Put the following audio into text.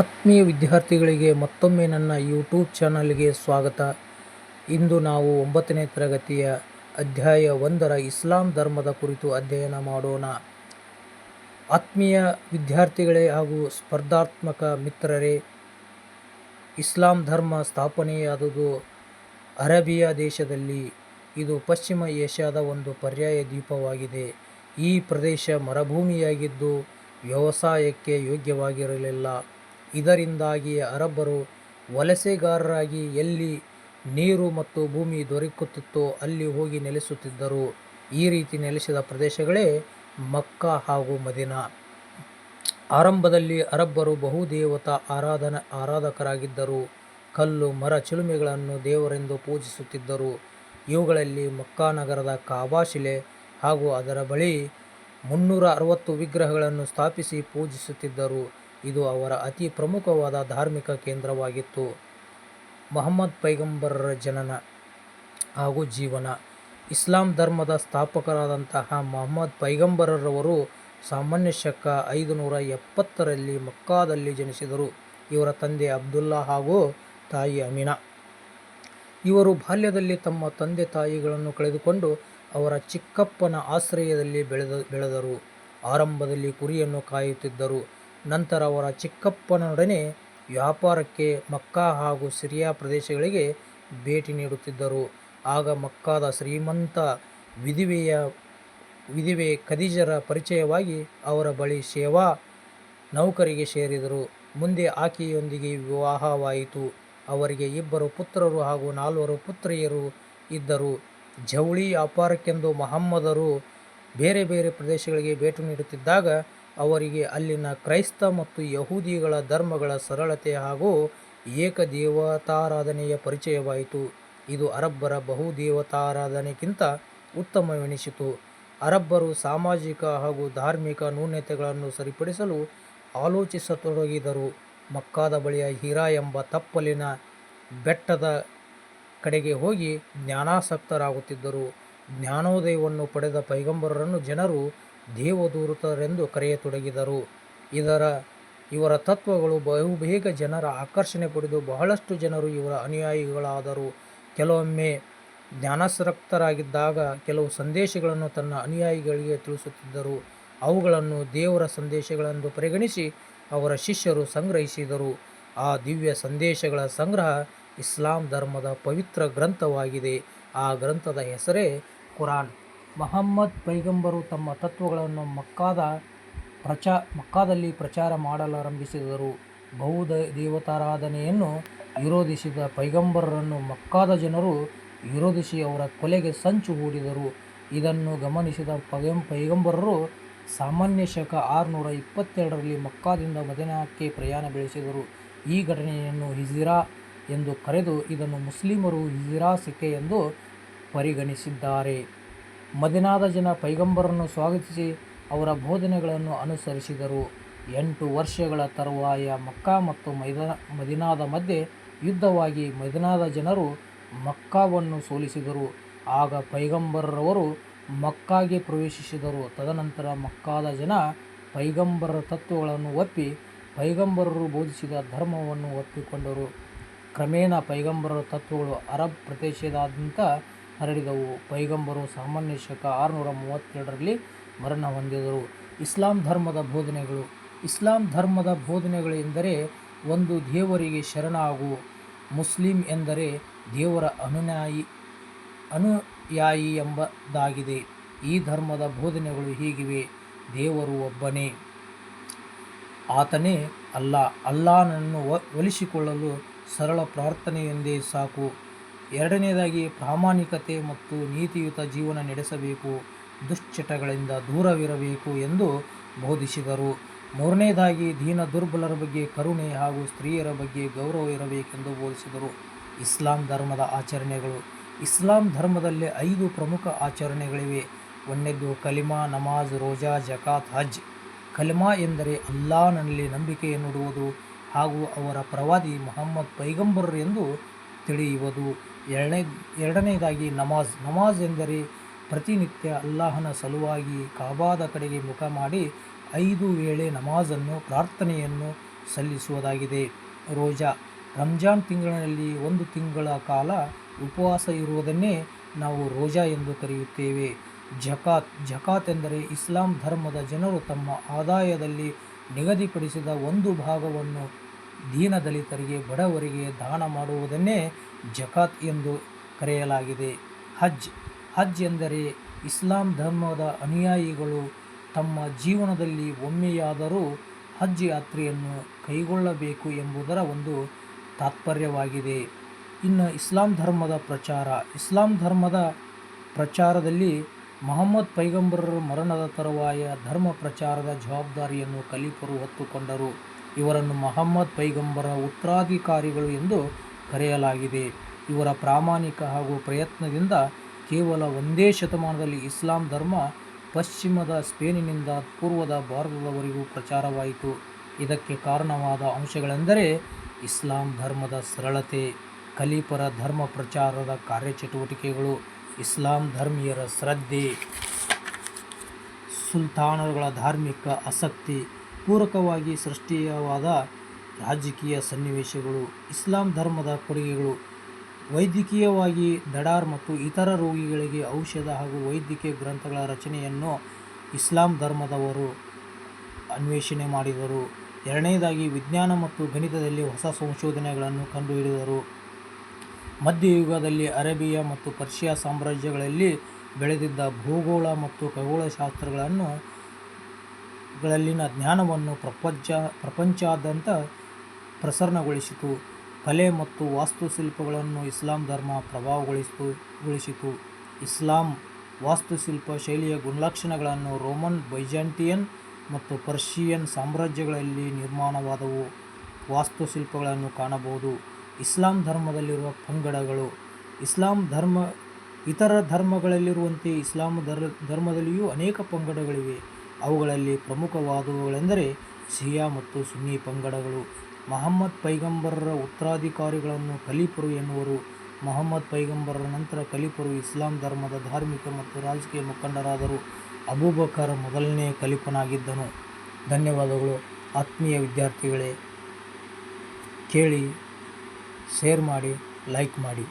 ಆತ್ಮೀಯ ವಿದ್ಯಾರ್ಥಿಗಳಿಗೆ ಮತ್ತೊಮ್ಮೆ ನನ್ನ ಯೂಟ್ಯೂಬ್ ಚಾನಲ್ಗೆ ಸ್ವಾಗತ. ಇಂದು ನಾವು 9ನೇ ತರಗತಿಯ ಅಧ್ಯಾಯ 1ರ ಇಸ್ಲಾಂ ಧರ್ಮದ ಕುರಿತು ಅಧ್ಯಯನ ಮಾಡೋಣ. ಆತ್ಮೀಯ ವಿದ್ಯಾರ್ಥಿಗಳೇ ಹಾಗೂ ಸ್ಪರ್ಧಾತ್ಮಕ ಮಿತ್ರರೇ, ಇಸ್ಲಾಂ ಧರ್ಮ ಸ್ಥಾಪನೆಯಾದುದು ಅರೇಬಿಯಾ ದೇಶದಲ್ಲಿ. ಇದು ಪಶ್ಚಿಮ ಏಷ್ಯಾದ ಒಂದು ಪರ್ಯಾಯ ದ್ವೀಪವಾಗಿದೆ. ಈ ಪ್ರದೇಶ ಮರುಭೂಮಿಯಾಗಿದ್ದು ವ್ಯವಸಾಯಕ್ಕೆ ಯೋಗ್ಯವಾಗಿರಲಿಲ್ಲ. ಇದರಿಂದಾಗಿ ಅರಬ್ಬರು ವಲಸೆಗಾರರಾಗಿ ಎಲ್ಲಿ ನೀರು ಮತ್ತು ಭೂಮಿ ದೊರಕುತ್ತಿತ್ತೋ ಅಲ್ಲಿ ಹೋಗಿ ನೆಲೆಸುತ್ತಿದ್ದರು. ಈ ರೀತಿ ನೆಲೆಸಿದ ಪ್ರದೇಶಗಳೇ ಮಕ್ಕಾ ಹಾಗೂ ಮದೀನಾ. ಆರಂಭದಲ್ಲಿ ಅರಬ್ಬರು ಬಹುದೇವತಾ ಆರಾಧಕರಾಗಿದ್ದರು. ಕಲ್ಲು, ಮರ, ಚಿಲುಮೆಗಳನ್ನು ದೇವರೆಂದು ಪೂಜಿಸುತ್ತಿದ್ದರು. ಇವುಗಳಲ್ಲಿ ಮಕ್ಕಾ ನಗರದ ಕಾಬಾ ಶಿಲೆ ಹಾಗೂ ಅದರ ಬಳಿ 360 ವಿಗ್ರಹಗಳನ್ನು ಸ್ಥಾಪಿಸಿ ಪೂಜಿಸುತ್ತಿದ್ದರು. ಇದು ಅವರ ಅತಿ ಪ್ರಮುಖವಾದ ಧಾರ್ಮಿಕ ಕೇಂದ್ರವಾಗಿತ್ತು. ಮುಹಮ್ಮದ್ ಪೈಗಂಬರರ ಜನನ ಹಾಗೂ ಜೀವನ. ಇಸ್ಲಾಂ ಧರ್ಮದ ಸ್ಥಾಪಕರಾದಂತಹ ಮುಹಮ್ಮದ್ ಪೈಗಂಬರರವರು ಸಾಮಾನ್ಯ ಶಕ 570ರಲ್ಲಿ ಮಕ್ಕಾದಲ್ಲಿ ಜನಿಸಿದರು. ಇವರ ತಂದೆ ಅಬ್ದುಲ್ಲಾ ಹಾಗೂ ತಾಯಿ ಅಮಿನಾ. ಇವರು ಬಾಲ್ಯದಲ್ಲಿ ತಮ್ಮ ತಂದೆ ತಾಯಿಗಳನ್ನು ಕಳೆದುಕೊಂಡು ಅವರ ಚಿಕ್ಕಪ್ಪನ ಆಶ್ರಯದಲ್ಲಿ ಬೆಳೆದರು. ಆರಂಭದಲ್ಲಿ ಕುರಿಯನ್ನು ಕಾಯುತ್ತಿದ್ದರು. ನಂತರ ಅವರ ಚಿಕ್ಕಪ್ಪನೊಡನೆ ವ್ಯಾಪಾರಕ್ಕೆ ಮಕ್ಕಾ ಹಾಗೂ ಸಿರಿಯಾ ಪ್ರದೇಶಗಳಿಗೆ ಭೇಟಿ ನೀಡುತ್ತಿದ್ದರು. ಆಗ ಮಕ್ಕಾದ ಶ್ರೀಮಂತ ವಿಧವೆ ಖದೀಜರ ಪರಿಚಯವಾಗಿ ಅವರ ಬಳಿ ಸೇವಾ ನೌಕರಿಗೆ ಸೇರಿದರು. ಮುಂದೆ ಆಕೆಯೊಂದಿಗೆ ವಿವಾಹವಾಯಿತು. ಅವರಿಗೆ 2 ಪುತ್ರರು ಹಾಗೂ 4 ಪುತ್ರಿಯರು ಇದ್ದರು. ಜವಳಿ ವ್ಯಾಪಾರಕ್ಕೆಂದು ಮುಹಮ್ಮದರು ಬೇರೆ ಬೇರೆ ಪ್ರದೇಶಗಳಿಗೆ ಭೇಟಿ ನೀಡುತ್ತಿದ್ದಾಗ ಅವರಿಗೆ ಅಲ್ಲಿನ ಕ್ರೈಸ್ತ ಮತ್ತು ಯಹೂದಿಗಳ ಧರ್ಮಗಳ ಸರಳತೆ ಹಾಗೂ ಏಕದೇವತಾರಾಧನೆಯ ಪರಿಚಯವಾಯಿತು. ಇದು ಅರಬ್ಬರ ಬಹುದೇವತಾರಾಧನೆಗಿಂತ ಉತ್ತಮವೆನಿಸಿತು. ಅರಬ್ಬರು ಸಾಮಾಜಿಕ ಹಾಗೂ ಧಾರ್ಮಿಕ ನ್ಯೂನತೆಗಳನ್ನು ಸರಿಪಡಿಸಲು ಆಲೋಚಿಸತೊಡಗಿದರು. ಮಕ್ಕಾದ ಬಳಿಯ ಹಿರಾ ಎಂಬ ತಪ್ಪಲಿನ ಬೆಟ್ಟದ ಕಡೆಗೆ ಹೋಗಿ ಜ್ಞಾನಾಸಕ್ತರಾಗುತ್ತಿದ್ದರು. ಜ್ಞಾನೋದಯವನ್ನು ಪಡೆದ ಪೈಗಂಬರರನ್ನು ಜನರು ದೇವದೂತರೆಂದು ಕರೆಯತೊಡಗಿದರು. ಇವರ ತತ್ವಗಳು ಬಹುಬೇಗ ಜನರ ಆಕರ್ಷಣೆ ಪಡೆದು ಬಹಳಷ್ಟು ಜನರು ಇವರ ಅನುಯಾಯಿಗಳಾದರು. ಕೆಲವೊಮ್ಮೆ ಜ್ಞಾನಾಸಕ್ತರಾಗಿದ್ದಾಗ ಕೆಲವು ಸಂದೇಶಗಳನ್ನು ತನ್ನ ಅನುಯಾಯಿಗಳಿಗೆ ತಿಳಿಸುತ್ತಿದ್ದರು. ಅವುಗಳನ್ನು ದೇವರ ಸಂದೇಶಗಳೆಂದು ಪರಿಗಣಿಸಿ ಅವರ ಶಿಷ್ಯರು ಸಂಗ್ರಹಿಸಿದರು. ಆ ದಿವ್ಯ ಸಂದೇಶಗಳ ಸಂಗ್ರಹ ಇಸ್ಲಾಂ ಧರ್ಮದ ಪವಿತ್ರ ಗ್ರಂಥವಾಗಿದೆ. ಆ ಗ್ರಂಥದ ಹೆಸರೇ ಕುರಾನ್. ಮುಹಮ್ಮದ್ ಪೈಗಂಬರು ತಮ್ಮ ತತ್ವಗಳನ್ನು ಮಕ್ಕಾದಲ್ಲಿ ಪ್ರಚಾರ ಮಾಡಲಾರಂಭಿಸಿದರು. ಬಹುದೇವತಾರಾಧನೆಯನ್ನು ವಿರೋಧಿಸಿದ ಪೈಗಂಬರರನ್ನು ಮಕ್ಕಾದ ಜನರು ವಿರೋಧಿಸಿ ಅವರ ಕೊಲೆಗೆ ಸಂಚು ಹೂಡಿದರು. ಇದನ್ನು ಗಮನಿಸಿದ ಪೈಗಂಬರರು ಸಾಮಾನ್ಯ ಶಕ 622ರಲ್ಲಿ ಮಕ್ಕಾದಿಂದ ಮದೀನಾಕ್ಕೆ ಪ್ರಯಾಣ ಬೆಳೆಸಿದರು. ಈ ಘಟನೆಯನ್ನು ಹಿಜ್ರಾ ಎಂದು ಕರೆದು ಇದನ್ನು ಮುಸ್ಲಿಮರು ಹಿಜ್ರಾ ಸಿಖೆ ಎಂದು ಪರಿಗಣಿಸಿದ್ದಾರೆ. ಮದೀನಾದ ಜನ ಪೈಗಂಬರರನ್ನು ಸ್ವಾಗತಿಸಿ ಅವರ ಬೋಧನೆಗಳನ್ನು ಅನುಸರಿಸಿದರು. 8 ವರ್ಷಗಳ ತರುವಾಯ ಮಕ್ಕಾ ಮತ್ತು ಮದೀನಾದ ಮಧ್ಯೆ ಯುದ್ಧವಾಗಿ ಮದೀನಾದ ಜನರು ಮಕ್ಕಾವನ್ನು ಸೋಲಿಸಿದರು. ಆಗ ಪೈಗಂಬರರವರು ಮಕ್ಕಾಗೆ ಪ್ರವೇಶಿಸಿದರು. ತದನಂತರ ಮಕ್ಕಾದ ಜನ ಪೈಗಂಬರರ ತತ್ವಗಳನ್ನು ಒಪ್ಪಿ ಪೈಗಂಬರರು ಬೋಧಿಸಿದ ಧರ್ಮವನ್ನು ಒಪ್ಪಿಕೊಂಡರು. ಕ್ರಮೇಣ ಪೈಗಂಬರರ ತತ್ವಗಳು ಅರಬ್ ಪ್ರದೇಶದಾದ್ಯಂತ ಹರಡಿದವು. ಪೈಗಂಬರು ಸಾಮಾನ್ಯ ಶಕ 632ರಲ್ಲಿ ಮರಣ ಹೊಂದಿದರು. ಇಸ್ಲಾಂ ಧರ್ಮದ ಬೋಧನೆಗಳು. ಇಸ್ಲಾಂ ಧರ್ಮದ ಬೋಧನೆಗಳು ಎಂದರೆ 1. ದೇವರಿಗೆ ಶರಣಾಗು. ಮುಸ್ಲಿಂ ಎಂದರೆ ದೇವರ ಅನುಯಾಯಿ ಎಂಬುದಾಗಿದೆ. ಈ ಧರ್ಮದ ಬೋಧನೆಗಳು ಹೀಗಿವೆ: ದೇವರು ಒಬ್ಬನೇ, ಆತನೇ ಅಲ್ಲಾ. ಅಲ್ಲಾಹನನ್ನು ಒಲಿಸಿಕೊಳ್ಳಲು ಸರಳ ಪ್ರಾರ್ಥನೆಯೊಂದೇ ಸಾಕು. 2ನೇದಾಗಿ ಪ್ರಾಮಾಣಿಕತೆ ಮತ್ತು ನೀತಿಯುತ ಜೀವನ ನಡೆಸಬೇಕು, ದುಶ್ಚಟಗಳಿಂದ ದೂರವಿರಬೇಕು ಎಂದು ಬೋಧಿಸಿದರು. 3ನೇದಾಗಿ ದೀನ ದುರ್ಬಲರ ಬಗ್ಗೆ ಕರುಣೆ ಹಾಗೂ ಸ್ತ್ರೀಯರ ಬಗ್ಗೆ ಗೌರವ ಇರಬೇಕೆಂದು ಬೋಧಿಸಿದರು. ಇಸ್ಲಾಂ ಧರ್ಮದ ಆಚರಣೆಗಳು. ಇಸ್ಲಾಂ ಧರ್ಮದಲ್ಲಿ 5 ಪ್ರಮುಖ ಆಚರಣೆಗಳಿವೆ. 1ನೇದ್ದು ಕಲಿಮಾ, ನಮಾಜ್, ರೋಜಾ, ಜಕಾತ್, ಹಜ್. ಕಲಿಮಾ ಎಂದರೆ ಅಲ್ಲಾಹನಲ್ಲಿ ನಂಬಿಕೆಯನ್ನಿಡುವುದು ಹಾಗೂ ಅವರ ಪ್ರವಾದಿ ಮುಹಮ್ಮದ್ ಪೈಗಂಬರರು ಎಂದು ತಿಳಿಯುವುದು. 2ನೇದಾಗಿ ನಮಾಜ್. ನಮಾಜ್ ಎಂದರೆ ಪ್ರತಿನಿತ್ಯ ಅಲ್ಲಾಹನ ಸಲುವಾಗಿ ಕಾಬಾದ ಕಡೆಗೆ ಮುಖ ಮಾಡಿ 5 ವೇಳೆ ನಮಾಜನ್ನು ಪ್ರಾರ್ಥನೆಯನ್ನು ಸಲ್ಲಿಸುವುದಾಗಿದೆ. ರೋಜಾ ರಂಜಾನ್ ತಿಂಗಳಿನಲ್ಲಿ 1 ತಿಂಗಳ ಕಾಲ ಉಪವಾಸ ಇರುವುದನ್ನೇ ನಾವು ರೋಜಾ ಎಂದು ಕರೆಯುತ್ತೇವೆ. ಜಕಾತ್ ಎಂದರೆ ಇಸ್ಲಾಂ ಧರ್ಮದ ಜನರು ತಮ್ಮ ಆದಾಯದಲ್ಲಿ ನಿಗದಿಪಡಿಸಿದ ಒಂದು ಭಾಗವನ್ನು ದೀನದಲಿತರಿಗೆ, ಬಡವರಿಗೆ ದಾನ ಮಾಡುವುದನ್ನೇ ಜಕಾತ್ ಎಂದು ಕರೆಯಲಾಗಿದೆ. ಹಜ್ ಎಂದರೆ ಇಸ್ಲಾಂ ಧರ್ಮದ ಅನುಯಾಯಿಗಳು ತಮ್ಮ ಜೀವನದಲ್ಲಿ ಒಮ್ಮೆಯಾದರೂ ಹಜ್ ಯಾತ್ರೆಯನ್ನು ಕೈಗೊಳ್ಳಬೇಕು ಎಂಬುದರ ಒಂದು ತಾತ್ಪರ್ಯವಾಗಿದೆ. ಇನ್ನು ಇಸ್ಲಾಂ ಧರ್ಮದ ಪ್ರಚಾರದಲ್ಲಿ ಮಹಮ್ಮದ್ ಪೈಗಂಬರರ ಮರಣದ ತರುವಾಯ ಧರ್ಮ ಪ್ರಚಾರದ ಜವಾಬ್ದಾರಿಯನ್ನು ಖಲೀಫರು ಹೊತ್ತುಕೊಂಡರು. ಇವರನ್ನು ಮಹಮ್ಮದ್ ಪೈಗಂಬರ ಉತ್ತರಾಧಿಕಾರಿಗಳು ಎಂದು ಕರೆಯಲಾಗಿದೆ. ಇವರ ಪ್ರಾಮಾಣಿಕ ಹಾಗೂ ಪ್ರಯತ್ನದಿಂದ ಕೇವಲ 1ನೇ ಶತಮಾನದಲ್ಲಿ ಇಸ್ಲಾಂ ಧರ್ಮ ಪಶ್ಚಿಮದ ಸ್ಪೇನಿನಿಂದ ಪೂರ್ವದ ಭಾರತದವರೆಗೂ ಪ್ರಚಾರವಾಯಿತು. ಇದಕ್ಕೆ ಕಾರಣವಾದ ಅಂಶಗಳೆಂದರೆ ಇಸ್ಲಾಂ ಧರ್ಮದ ಸರಳತೆ, ಖಲೀಫರ ಧರ್ಮ ಪ್ರಚಾರದ ಕಾರ್ಯಚಟುವಟಿಕೆಗಳು, ಇಸ್ಲಾಂ ಧರ್ಮೀಯರ ಶ್ರದ್ಧೆ, ಸುಲ್ತಾನರುಗಳ ಧಾರ್ಮಿಕ ಆಸಕ್ತಿ, ಪೂರಕವಾಗಿ ಸೃಷ್ಟಿಯಾದ ರಾಜಕೀಯ ಸನ್ನಿವೇಶಗಳು. ಇಸ್ಲಾಂ ಧರ್ಮದ ಕೊಡುಗೆಗಳು: ವೈದ್ಯಕೀಯವಾಗಿ ದಡಾರ್ ಮತ್ತು ಇತರ ರೋಗಗಳಿಗೆ ಔಷಧ ಹಾಗೂ ವೈದ್ಯಕೀಯ ಗ್ರಂಥಗಳ ರಚನೆಯನ್ನು ಇಸ್ಲಾಂ ಧರ್ಮದವರು ಅನ್ವೇಷಣೆ ಮಾಡಿದರು. 2ನೇದಾಗಿ ವಿಜ್ಞಾನ ಮತ್ತು ಗಣಿತದಲ್ಲಿ ಹೊಸ ಸಂಶೋಧನೆಗಳನ್ನು ಕಂಡುಹಿಡಿದರು. ಮಧ್ಯಯುಗದಲ್ಲಿ ಅರೇಬಿಯಾ ಮತ್ತು ಪರ್ಷಿಯಾ ಸಾಮ್ರಾಜ್ಯಗಳಲ್ಲಿ ಬೆಳೆದಿದ್ದ ಭೂಗೋಳ ಮತ್ತು ಖಗೋಳಶಾಸ್ತ್ರಗಳಲ್ಲಿನ ಜ್ಞಾನವನ್ನು ಪ್ರಪಂಚಾದ್ಯಂತ ಪ್ರಸರಣಗೊಳಿಸಿತು. ಕಲೆ ಮತ್ತು ವಾಸ್ತುಶಿಲ್ಪಗಳನ್ನು ಇಸ್ಲಾಂ ಧರ್ಮ ಪ್ರಭಾವಗೊಳಿಸಿತು. ಇಸ್ಲಾಂ ವಾಸ್ತುಶಿಲ್ಪ ಶೈಲಿಯ ಗುಣಲಕ್ಷಣಗಳನ್ನು ರೋಮನ್, ಬೈಜಾಂಟಿಯನ್ ಮತ್ತು ಪರ್ಷಿಯನ್ ಸಾಮ್ರಾಜ್ಯಗಳಲ್ಲಿ ನಿರ್ಮಾಣವಾದವು ವಾಸ್ತುಶಿಲ್ಪಗಳನ್ನು ಕಾಣಬಹುದು. ಇಸ್ಲಾಂ ಧರ್ಮದಲ್ಲಿರುವ ಪಂಗಡಗಳು: ಇತರ ಧರ್ಮಗಳಲ್ಲಿರುವಂತೆ ಇಸ್ಲಾಂ ಧರ್ಮದಲ್ಲಿಯೂ ಅನೇಕ ಪಂಗಡಗಳಿವೆ. ಅವುಗಳಲ್ಲಿ ಪ್ರಮುಖವಾದವುಗಳೆಂದರೆ ಶಿಯಾ ಮತ್ತು ಸುನ್ನಿ ಪಂಗಡಗಳು. ಮಹಮ್ಮದ್ ಪೈಗಂಬರರ ಉತ್ತರಾಧಿಕಾರಿಗಳನ್ನು ಖಲೀಫರು ಎನ್ನುವರು. ಮಹಮ್ಮದ್ ಪೈಗಂಬರರ ನಂತರ ಖಲೀಫರು ಇಸ್ಲಾಂ ಧರ್ಮದ ಧಾರ್ಮಿಕ ಮತ್ತು ರಾಜಕೀಯ ಮುಖಂಡರಾದರು. ಅಬೂಬಕರ್ ಮೊದಲನೇ ಖಲೀಫನಾಗಿದ್ದನು. ಧನ್ಯವಾದಗಳು ಆತ್ಮೀಯ ವಿದ್ಯಾರ್ಥಿಗಳೇ. ಕೇಳಿ, ಶೇರ್ ಮಾಡಿ, ಲೈಕ್ ಮಾಡಿ.